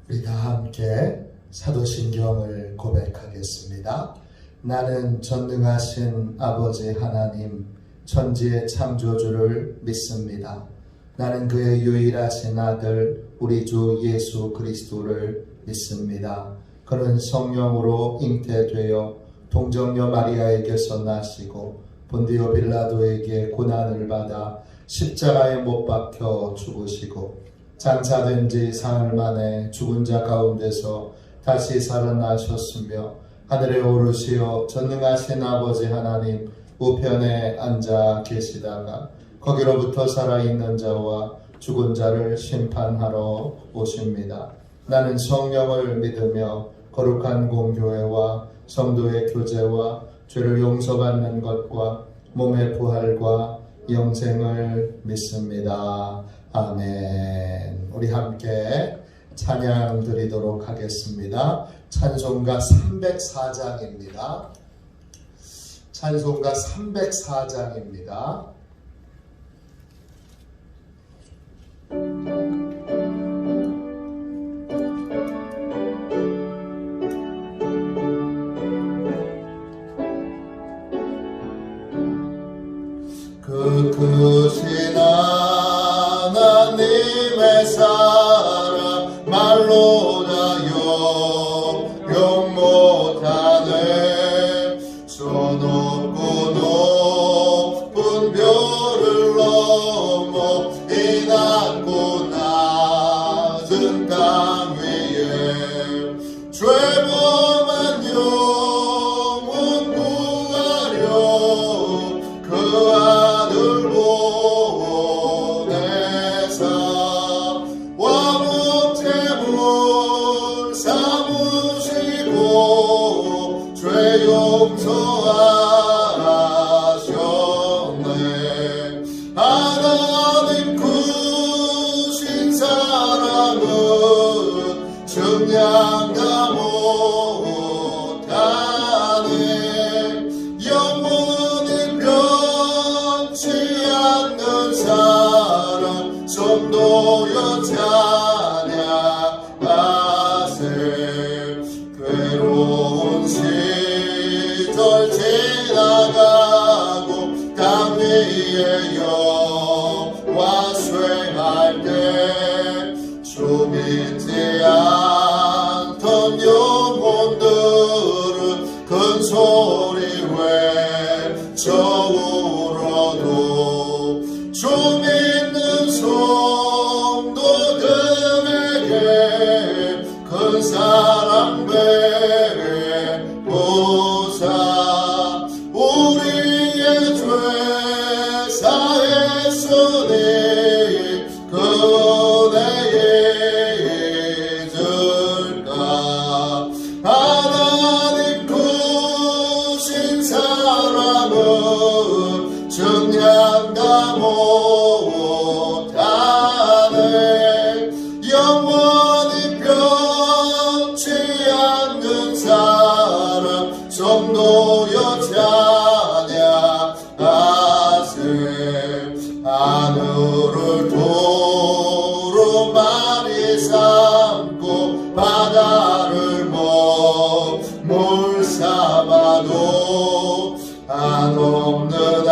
우리 다 함께 사도신경을 고백하겠습니다. 나는 전능하신 아버지 하나님 천지의 창조주를 믿습니다. 나는 그의 유일하신 아들 우리 주 예수 그리스도를 믿습니다. 그는 성령으로 잉태되어 동정녀 마리아에게서 나시고 본디오 빌라도에게 고난을 받아 십자가에 못 박혀 죽으시고 장사된 지 사흘 만에 죽은 자 가운데서 다시 살아나셨으며 하늘에 오르시어 전능하신 아버지 하나님 우편에 앉아 계시다가 거기로부터 살아있는 자와 죽은 자를 심판하러 오십니다. 나는 성령을 믿으며 거룩한 공교회와 성도의 교제와 죄를 용서받는 것과 몸의 부활과 영생을 믿습니다. 아멘. 우리 함께 찬양 드리도록 하겠습니다. 찬송가 304장입니다. 찬송가 304장입니다. 그 크신 하나님의 사랑 말로 다 용 못하네. 저 높고 높은 별을 넘어 이 낮고 낮은 땅 위에 죄 범한 영혼 구하려 그 아들 보내사 와목제물 삼으시고 죄 용서하셨네. 하나님 크신 사랑은 증량다 못하네. 영원히 변치 않는 사랑 성도여 찬양하세. 괴로운 시절 지나가고 땅 위에 여호와 수행할 때 주 믿지 않던 영혼들은 큰 소리 외쳐 울어도 주 믿는 성도들에게 큰 사랑 베푸사 우리의 죄 사했으니 그 은혜에 잊을까. 하나님 크신 사랑은 증량다 못하네. 영원히 변치 않는 사랑 성도여 찬양하세. 하늘을 도로 많이 삼고 바다를 물 삼아도 한없는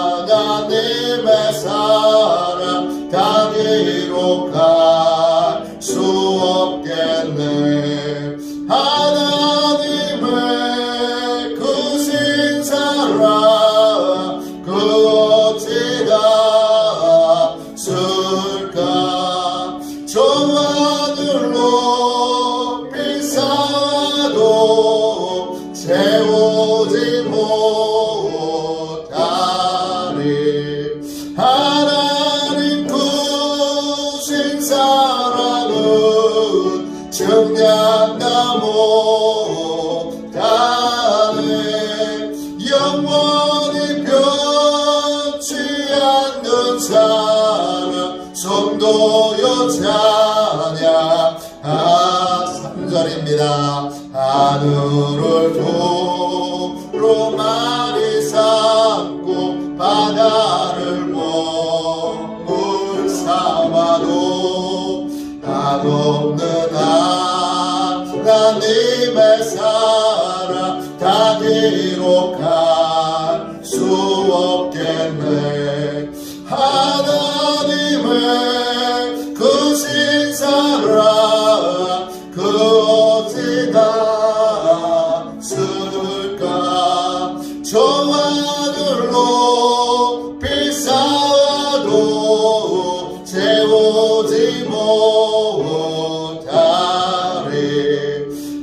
하나님의 사랑 다 기록할 수 없겠네. 하나님의 크신 사랑 그 어찌 닿을까. 저 하늘 높이 쌓아도 채우지 못하리. 하나님 크신 사랑은 증량다 못하네. 영원히 변치 않는 사랑 성도여 찬양. 3절입니다. 하늘을 도로 많이 삼고 바다를 물 삼아도 한없는 기록할 수 없겠네. 하나님의 그 신사랑 그 어찌 닿았을까. 저 하늘로 비싸도 채우지 못하리.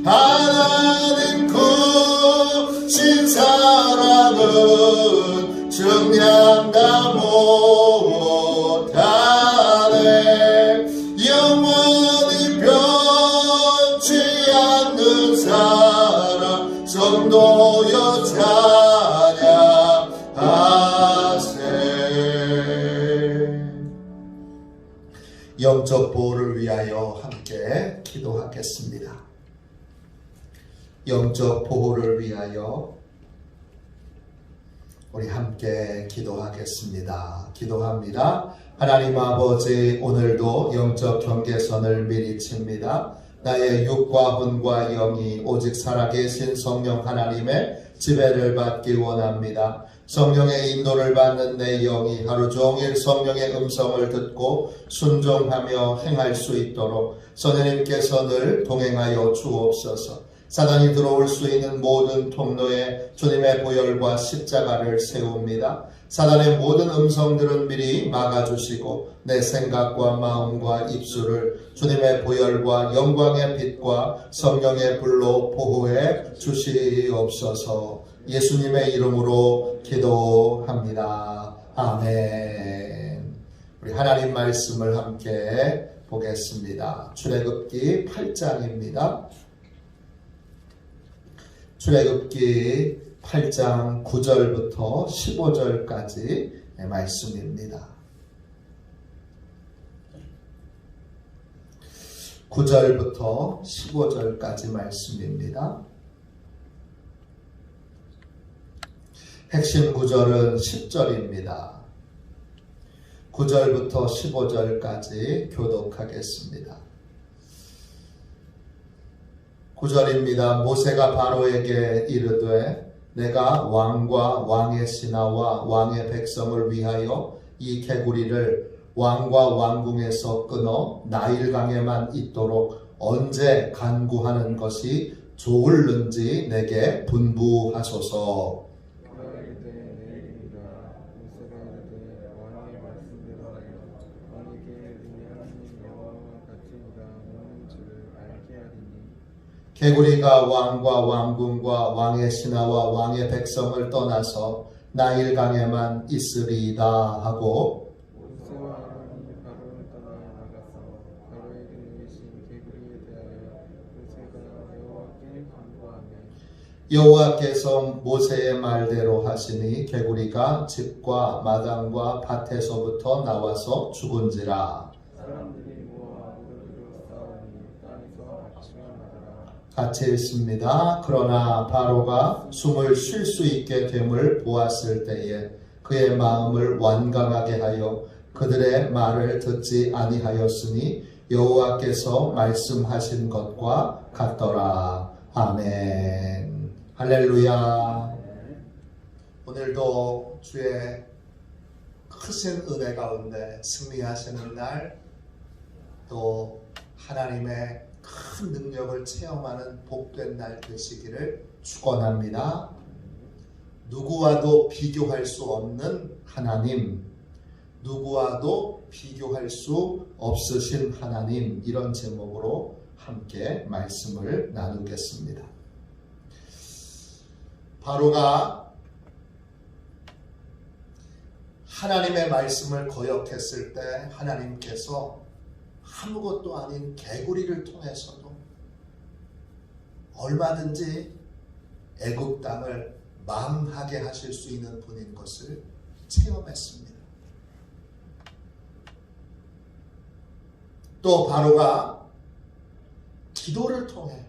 하나님 그 신사랑은 증량다 못하네. 영원히 변치 않는 사랑 성도여 찬양하세. 영적 보호를 위하여 함께 기도하겠습니다. 영적 보호를 위하여 우리 함께 기도하겠습니다. 기도합니다. 하나님 아버지, 오늘도 영적 경계선을 미리 칩니다. 나의 육과魂과 영이 오직 살아계신 성령 하나님의 지배를 받기 원합니다. 성령의 인도를 받는 내 영이 하루 종일 성령의 음성을 듣고 순종하며 행할 수 있도록 성령님께서 늘 동행하여 주옵소서. 사단이 들어올 수 있는 모든 통로에 주님의 보혈과 십자가를 세웁니다. 사단의 모든 음성들은 미리 막아주시고 내 생각과 마음과 입술을 주님의 보혈과 영광의 빛과 성령의 불로 보호해 주시옵소서. 예수님의 이름으로 기도합니다. 아멘. 우리 하나님 말씀을 함께 보겠습니다. 출애굽기 8장입니다. 출애굽기 8장 9절부터 15절까지 말씀입니다. 9절부터 15절까지 말씀입니다. 핵심 구절은 10절입니다. 9절부터 15절까지 교독하겠습니다. 9절입니다. 모세가 바로에게 이르되 내가 왕과 왕의 신하와 왕의 백성을 위하여 이 개구리를 왕과 왕궁에서 끊어 나일강에만 있도록 언제 간구하는 것이 좋을는지 내게 분부하소서. 개구리가 왕과 왕궁과 왕의 신하와 왕의 백성을 떠나서 나일강에만 있으리이다 하고 모세와 아론이 바로를 떠나 나가서 바로에게 계신 개구리에 대하여 모세가 여호와께 간구하매 여호와께서 모세의 말대로 하시니 개구리가 집과 마당과 밭에서부터 나와서 죽은지라. 같이 읽습니다. 그러나 바로가 숨을 쉴 수 있게 됨을 보았을 때에 그의 마음을 완강하게 하여 그들의 말을 듣지 아니하였으니 여호와께서 말씀하신 것과 같더라. 아멘. 할렐루야. 오늘도 주의 크신 은혜 가운데 승리하시는 날, 또 하나님의 큰 능력을 체험하는 복된 날 되시기를 축원합니다. 누구와도 비교할 수 없는 하나님, 누구와도 비교할 수 없으신 하나님, 이런 제목으로 함께 말씀을 나누겠습니다. 바로가 하나님의 말씀을 거역했을 때 하나님께서 아무것도 아닌 개구리를 통해서도 얼마든지 애굽 땅을 망하게 하실 수 있는 분인 것을 체험했습니다. 또 바로가 기도를 통해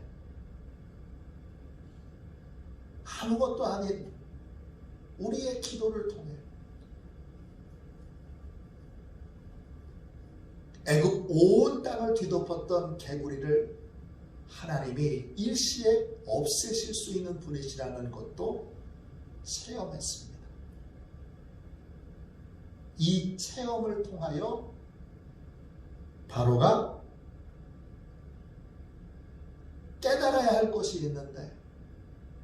아무것도 아닌 우리의 기도를 통해 애굽 온 땅을 뒤덮었던 개구리를 하나님이 일시에 없애실 수 있는 분이시라는 것도 체험했습니다. 이 체험을 통하여 바로가 깨달아야 할 것이 있는데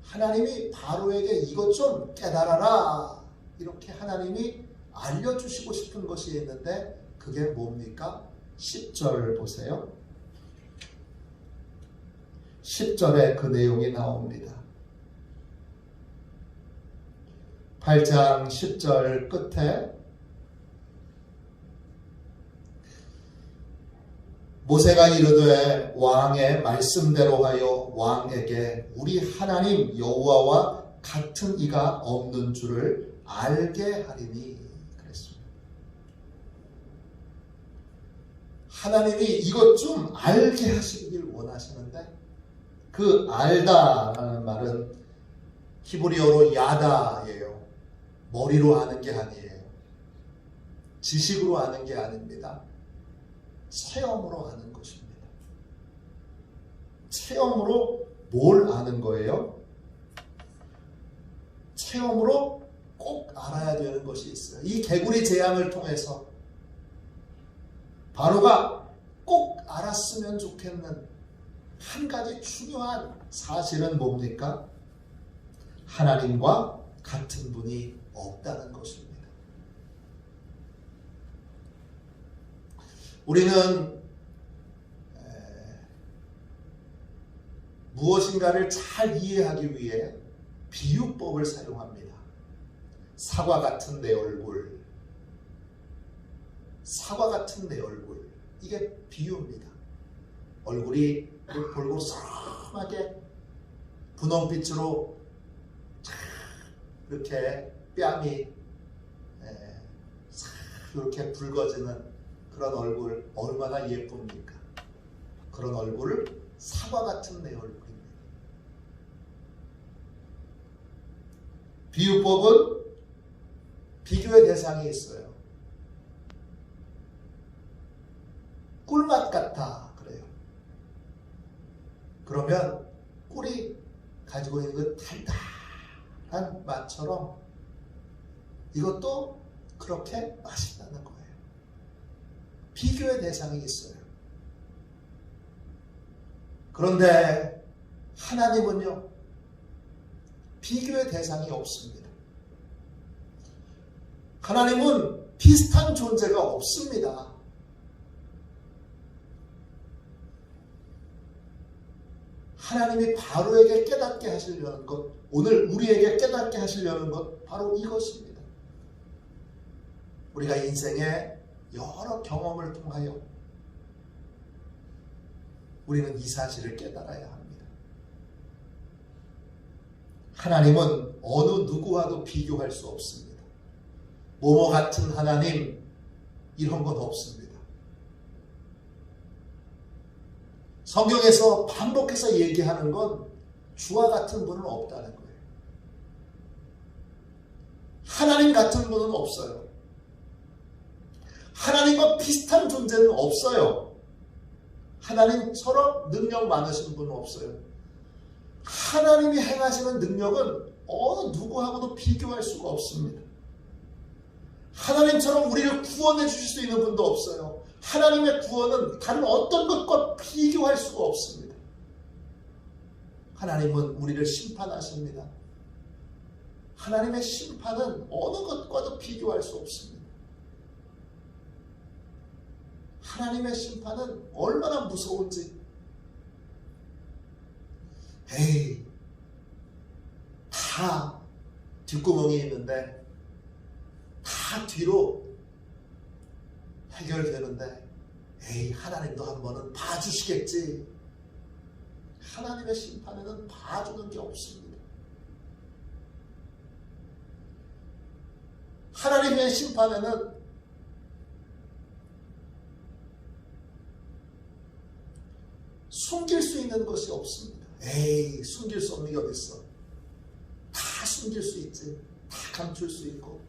하나님이 바로에게 이것 좀 깨달아라 이렇게 하나님이 알려주시고 싶은 것이 있는데 그게 뭡니까? 10절 보세요. 10절에 그 내용이 나옵니다. 8장 10절 끝에 모세가 이르되 왕의 말씀대로 하여 왕에게 우리 하나님 여호와와 같은 이가 없는 줄을 알게 하리니 그랬습니다. 하나님이 이것 좀 알게 하시길 원하시는데 그 알다라는 말은 히브리어로 야다예요. 머리로 아는 게 아니에요. 지식으로 아는 게 아닙니다. 체험으로 아는 것입니다. 체험으로 뭘 아는 거예요? 체험으로 꼭 알아야 되는 것이 있어요. 이 개구리 재앙을 통해서 바로가 꼭 알았으면 좋겠는 한 가지 중요한 사실은 뭡니까? 하나님과 같은 분이 없다는 것입니다. 우리는 무엇인가를 잘 이해하기 위해 비유법을 사용합니다. 사과 같은 내 얼굴, 사과 같은 내 얼굴, 이게 비유입니다. 얼굴이 볼고스름하게 분홍빛으로 이렇게 뺨이 이렇게 붉어지는 그런 얼굴 얼마나 예쁩니까? 그런 얼굴을 사과 같은 내 얼굴입니다. 비유법은 비교의 대상이 있어요. 꿀맛 같아 그래요. 그러면 꿀이 가지고 있는 그 달달한 맛처럼 이것도 그렇게 맛있다는 거예요. 비교의 대상이 있어요. 그런데 하나님은요, 비교의 대상이 없습니다. 하나님은 비슷한 존재가 없습니다. 하나님이 바로에게 깨닫게 하시려는 것, 오늘 우리에게 깨닫게 하시려는 것, 바로 이것입니다. 우리가 인생의 여러 경험을 통하여 우리는 이 사실을 깨달아야 합니다. 하나님은 어느 누구와도 비교할 수 없습니다. 뭐뭐 같은 하나님, 이런 건 없습니다. 성경에서 반복해서 얘기하는 건 주와 같은 분은 없다는 거예요. 하나님 같은 분은 없어요. 하나님과 비슷한 존재는 없어요. 하나님처럼 능력 많으신 분은 없어요. 하나님이 행하시는 능력은 어느 누구하고도 비교할 수가 없습니다. 하나님처럼 우리를 구원해 주실 수 있는 분도 없어요. 하나님의 구원은 다른 어떤 것과 비교할 수가 없습니다. 하나님은 우리를 심판하십니다. 하나님의 심판은 어느 것과도 비교할 수 없습니다. 하나님의 심판은 얼마나 무서운지. 에이, 다 뒷구멍이 있는데 다 뒤로 해결되는데 에이, 하나님도 한 번은 봐주시겠지. 하나님의 심판에는 봐주는 게 없습니다. 하나님의 심판에는 숨길 수 있는 것이 없습니다. 에이, 숨길 수 없는 게 어디 있어. 다 숨길 수 있지. 다 감출 수 있고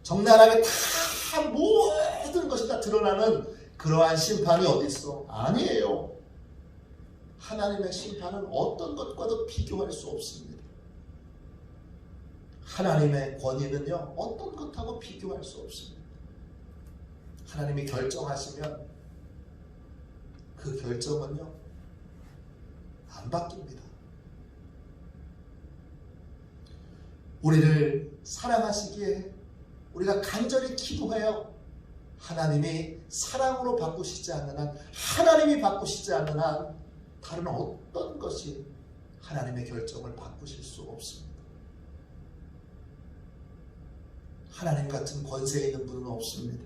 적나라하게 다 모든 것이 다 드러나는 그러한 심판이 어디 있어. 아니에요. 하나님의 심판은 어떤 것과도 비교할 수 없습니다. 하나님의 권위는요, 어떤 것하고 비교할 수 없습니다. 하나님이 결정하시면 그 결정은요, 안 바뀝니다. 우리를 사랑하시기에 우리가 간절히 기도해요. 하나님이 사랑으로 바꾸시지 않는 한, 하나님이 바꾸시지 않는 한 다른 어떤 것이 하나님의 결정을 바꾸실 수 없습니다. 하나님 같은 권세 있는 분은 없습니다.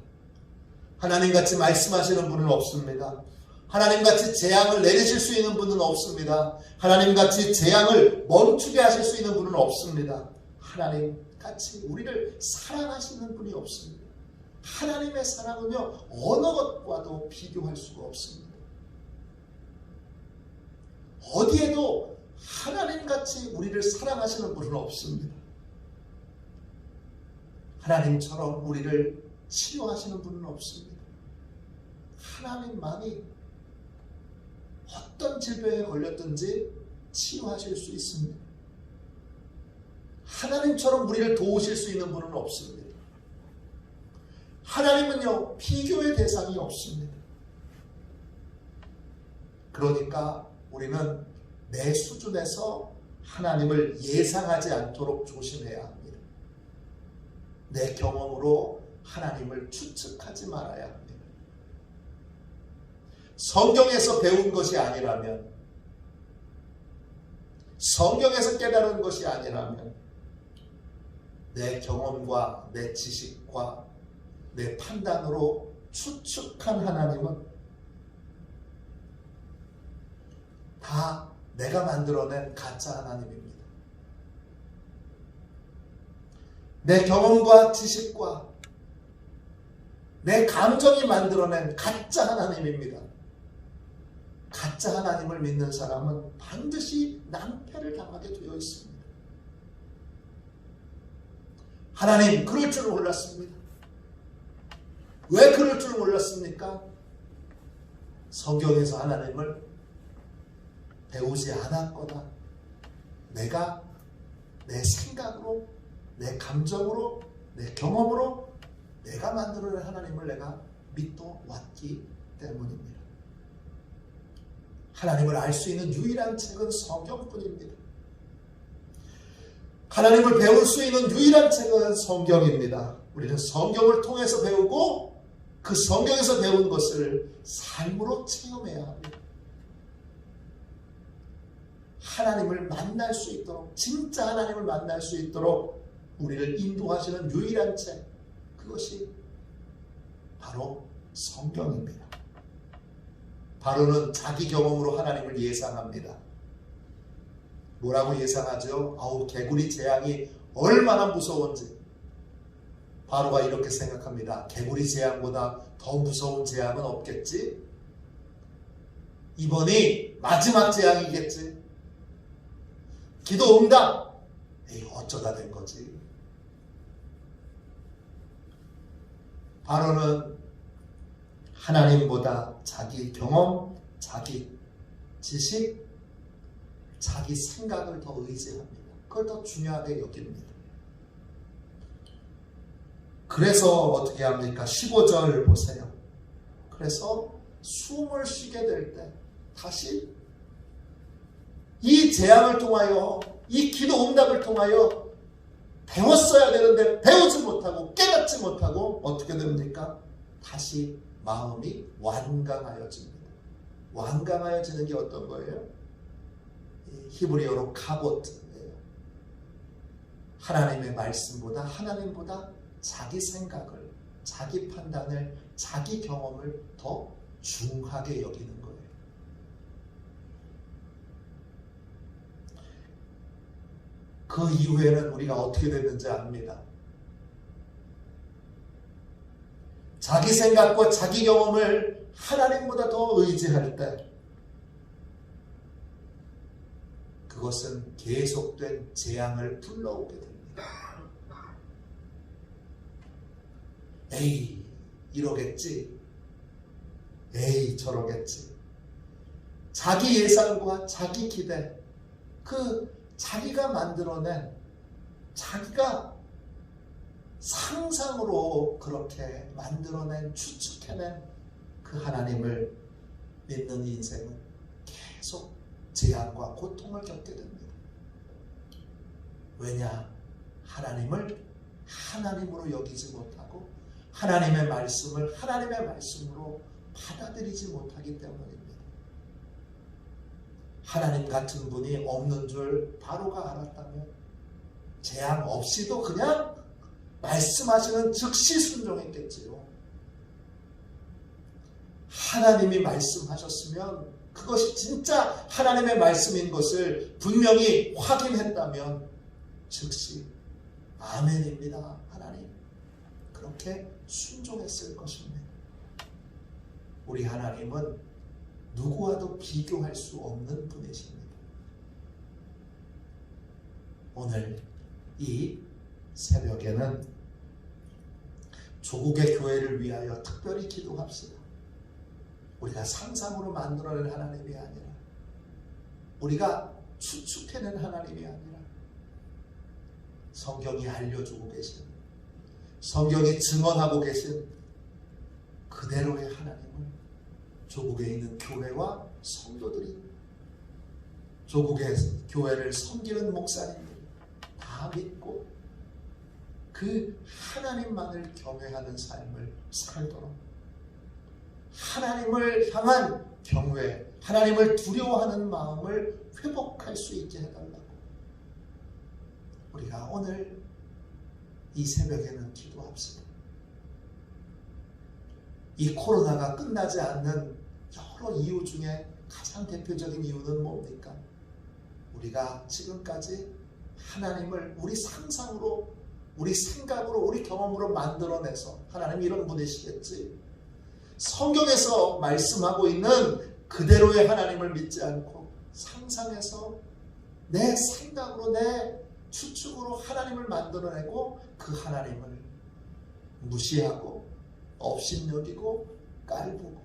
하나님 같이 말씀하시는 분은 없습니다. 하나님 같이 재앙을 내리실 수 있는 분은 없습니다. 하나님 같이 재앙을 멈추게 하실 수 있는 분은 없습니다. 하나님 같이 우리를 사랑하시는 분이 없습니다. 하나님의 사랑은요, 어느 것과도 비교할 수가 없습니다. 어디에도 하나님같이 우리를 사랑하시는 분은 없습니다. 하나님처럼 우리를 치료하시는 분은 없습니다. 하나님만이 어떤 질병에 걸렸든지 치유하실 수 있습니다. 하나님처럼 우리를 도우실 수 있는 분은 없습니다. 하나님은요, 비교의 대상이 없습니다. 그러니까 우리는 내 수준에서 하나님을 예상하지 않도록 조심해야 합니다. 내 경험으로 하나님을 추측하지 말아야 합니다. 성경에서 배운 것이 아니라면, 성경에서 깨달은 것이 아니라면, 내 경험과 내 지식과 내 판단으로 추측한 하나님은 다 내가 만들어낸 가짜 하나님입니다. 내 경험과 지식과 내 감정이 만들어낸 가짜 하나님입니다. 가짜 하나님을 믿는 사람은 반드시 낭패를 당하게 되어 있습니다. 하나님 그럴 줄 몰랐습니다. 왜 그럴 줄 몰랐습니까? 성경에서 하나님을 배우지 않았거나 내가 내 생각으로, 내 감정으로, 내 경험으로 내가 만들어낸 하나님을 내가 믿어 왔기 때문입니다. 하나님을 알 수 있는 유일한 책은 성경뿐입니다. 하나님을 배울 수 있는 유일한 책은 성경입니다. 우리는 성경을 통해서 배우고 그 성경에서 배운 것을 삶으로 체험해야 합니다. 하나님을 만날 수 있도록, 진짜 하나님을 만날 수 있도록 우리를 인도하시는 유일한 책, 그것이 바로 성경입니다. 바로는 자기 경험으로 하나님을 예상합니다. 뭐라고 예상하죠? 아우, 개구리 재앙이 얼마나 무서운지. 바로가 이렇게 생각합니다. 개구리 재앙보다 더 무서운 재앙은 없겠지? 이번이 마지막 재앙이겠지? 기도 응답! 에이, 어쩌다 된 거지? 바로는 하나님보다 자기 경험, 자기 지식, 자기 생각을 더 의지합니다. 그걸 더 중요하게 여깁니다. 그래서 어떻게 합니까? 15절 보세요. 그래서 숨을 쉬게 될 때 다시 이 재앙을 통하여, 이 기도 응답을 통하여 배웠어야 되는데 배우지 못하고 깨닫지 못하고 어떻게 됩니까? 다시 마음이 완강하여집니다. 완강하여지는 게 어떤 거예요? 히브리어로 카보트예요. 하나님의 말씀보다, 하나님보다 자기 생각을, 자기 판단을, 자기 경험을 더 중하게 여기는 거예요. 그 이후에는 우리가 어떻게 됐는지 압니다. 자기 생각과 자기 경험을 하나님보다 더 의지할 때 그것은 계속된 재앙을 불러오게 됩니다. 에이, 이러겠지. 에이, 저러겠지. 자기 예상과 자기 기대, 그 자기가 만들어낸, 자기가 상상으로 그렇게 만들어낸, 추측해낸 그 하나님을 믿는 인생은 계속 재앙과 고통을 겪게 됩니다. 왜냐? 하나님을 하나님으로 여기지 못하고 하나님의 말씀을 하나님의 말씀으로 받아들이지 못하기 때문입니다. 하나님 같은 분이 없는 줄 바로가 알았다면 재앙 없이도 그냥 말씀하시는 즉시 순종했겠지요. 하나님이 말씀하셨으면 그것이 진짜 하나님의 말씀인 것을 분명히 확인했다면 즉시 아멘입니다. 하나님, 그렇게 순종했을 것입니다. 우리 하나님은 누구와도 비교할 수 없는 분이십니다. 오늘 이 새벽에는 조국의 교회를 위하여 특별히 기도합시다. 우리가 상상으로 만들어낸 하나님이 아니라, 우리가 추측해낸 하나님이 아니라, 성경이 알려주고 계신, 성경이 증언하고 계신 그대로의 하나님을 조국에 있는 교회와 성도들이, 조국의 교회를 섬기는 목사님들이 다 믿고 그 하나님만을 경외하는 삶을 살도록, 하나님을 향한 경외, 하나님을 두려워하는 마음을 회복할 수 있게 해달라고 우리가 오늘 이 새벽에는 기도합시다. 이 코로나가 끝나지 않는 여러 이유 중에 가장 대표적인 이유는 뭡니까? 우리가 지금까지 하나님을 우리 상상으로, 우리 생각으로, 우리 경험으로 만들어내서, 하나님 이런 분이시겠지, 성경에서 말씀하고 있는 그대로의 하나님을 믿지 않고 상상해서 내 생각으로, 내 추측으로 하나님을 만들어내고 그 하나님을 무시하고 업신여기고 깔보고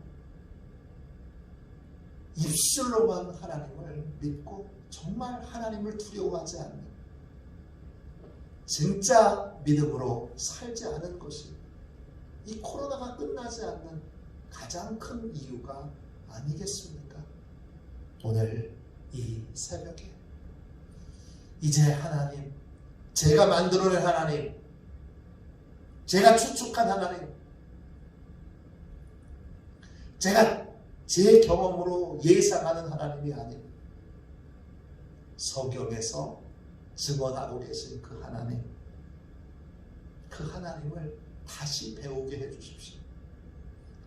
입술로만 하나님을 믿고 정말 하나님을 두려워하지 않는, 진짜 믿음으로 살지 않은 것이 이 코로나가 끝나지 않는 가장 큰 이유가 아니겠습니까? 오늘 이 새벽에 이제 하나님, 제가 만들어낸 하나님, 제가 추측한 하나님, 제가 제 경험으로 예상하는 하나님이 아닌 성경에서 증언하고 계신 그 하나님, 그 하나님을 다시 배우게 해주십시오.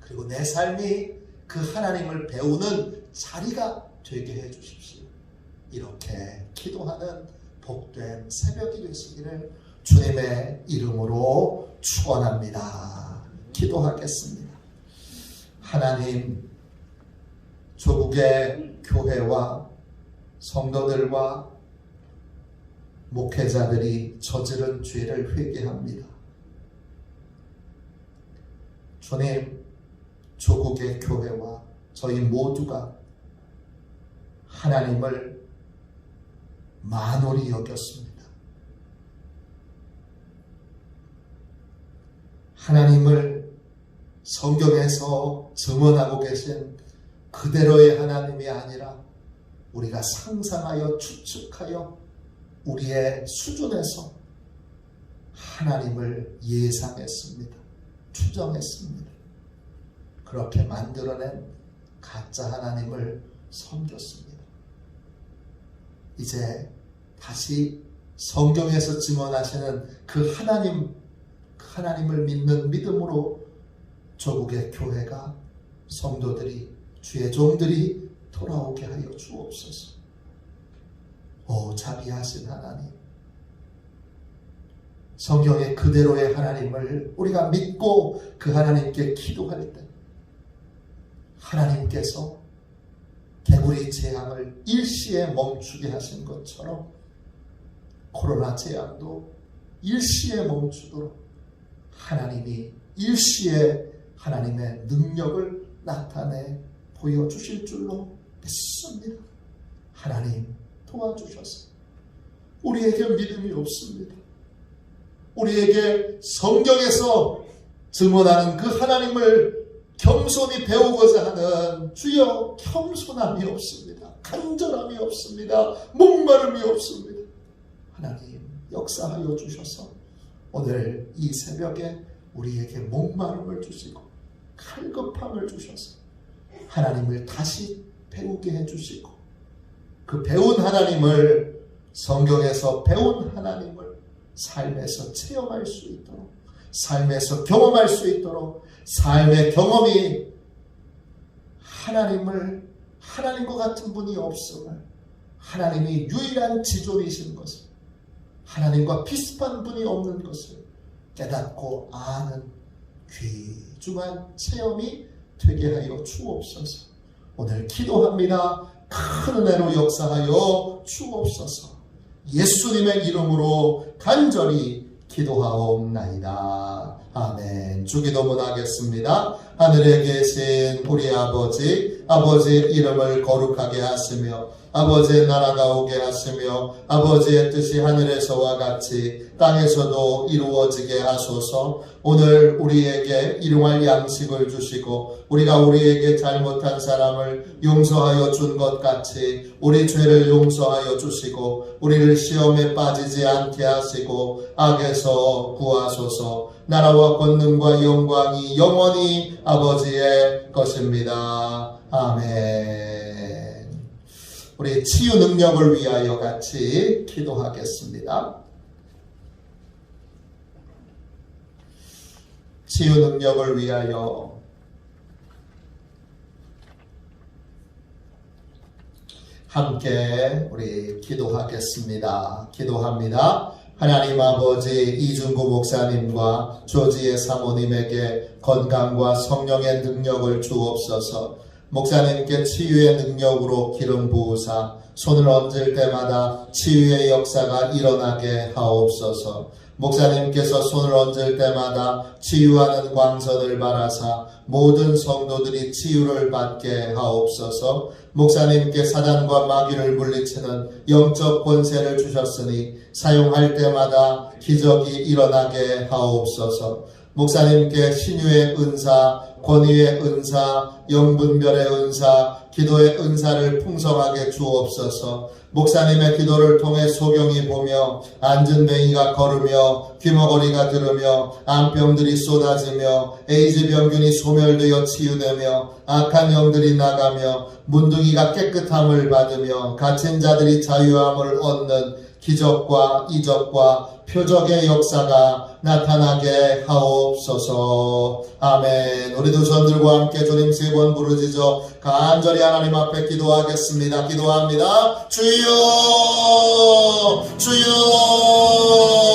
그리고 내 삶이 그 하나님을 배우는 자리가 되게 해주십시오. 이렇게 기도하는 복된 새벽이 되시기를 주님의 이름으로 축원합니다. 기도하겠습니다. 하나님, 조국의 교회와 성도들과 목회자들이 저지른 죄를 회개합니다. 주님, 조국의 교회와 저희 모두가 하나님을 만홀히 여겼습니다. 하나님을 성경에서 증언하고 계신 그대로의 하나님이 아니라 우리가 상상하여 추측하여 우리의 수준에서 하나님을 예상했습니다. 추정했습니다. 그렇게 만들어낸 가짜 하나님을 섬겼습니다. 이제 다시 성경에서 증언하시는 그 하나님을 믿는 믿음으로 조국의 교회가, 성도들이, 주의 종들이 돌아오게 하여 주옵소서. 오 자비하신 하나님, 성경의 그대로의 하나님을 우리가 믿고 그 하나님께 기도할 때 하나님께서 개구리 재앙을 일시에 멈추게 하신 것처럼 코로나 재앙도 일시에 멈추도록 하나님이 일시에 하나님의 능력을 나타내 보여주실 줄로 믿습니다. 하나님 도와주셔서 우리에게 믿음이 없습니다. 우리에게 성경에서 증언하는 그 하나님을 겸손히 배우고자 하는 주여 겸손함이 없습니다. 간절함이 없습니다. 목마름이 없습니다. 하나님 역사하여 주셔서 오늘 이 새벽에 우리에게 목마름을 주시고 갈급함을 주셔서 하나님을 다시 배우게 해주시고 그 배운 하나님을 성경에서 배운 하나님을 삶에서 체험할 수 있도록 삶에서 경험할 수 있도록 삶의 경험이 하나님과 같은 분이 없음을 하나님이 유일한 지존이신 것을 하나님과 비슷한 분이 없는 것을 깨닫고 아는 귀중한 체험이 되게 하여 주옵소서. 오늘 기도합니다. 큰 은혜로 역사하여 주옵소서. 예수님의 이름으로 간절히 기도하옵나이다. 아멘. 주기도문 하겠습니다. 하늘에 계신 우리 아버지의 이름을 거룩하게 하시며 아버지의 나라가 오게 하시며 아버지의 뜻이 하늘에서와 같이 땅에서도 이루어지게 하소서. 오늘 우리에게 일용할 양식을 주시고 우리가 우리에게 잘못한 사람을 용서하여 준 것 같이 우리 죄를 용서하여 주시고 우리를 시험에 빠지지 않게 하시고 악에서 구하소서. 나라와 권능과 영광이 영원히 아버지의 것입니다. 아멘. 우리 치유 능력을 위하여 같이 기도하겠습니다. 치유 능력을 위하여 함께 우리 기도하겠습니다. 기도합니다. 하나님 아버지 이중구 목사님과 조지의 사모님에게 건강과 성령의 능력을 주옵소서. 목사님께 치유의 능력으로 기름 부으사 손을 얹을 때마다 치유의 역사가 일어나게 하옵소서. 목사님께서 손을 얹을 때마다 치유하는 광선을 발하사 모든 성도들이 치유를 받게 하옵소서. 목사님께 사단과 마귀를 물리치는 영적 권세를 주셨으니 사용할 때마다 기적이 일어나게 하옵소서. 목사님께 신유의 은사, 권위의 은사, 영분별의 은사, 기도의 은사를 풍성하게 주옵소서. 목사님의 기도를 통해 소경이 보며 앉은 뱅이가 걸으며 귀머거리가 들으며 암병들이 쏟아지며 에이즈 병균이 소멸되어 치유되며 악한 영들이 나가며 문둥이가 깨끗함을 받으며 갇힌 자들이 자유함을 얻는 기적과 이적과 표적의 역사가 나타나게 하옵소서. 아멘. 우리 두 손들과 함께 주님 세 번 부르짖어 간절히 하나님 앞에 기도하겠습니다. 기도합니다. 주여 주여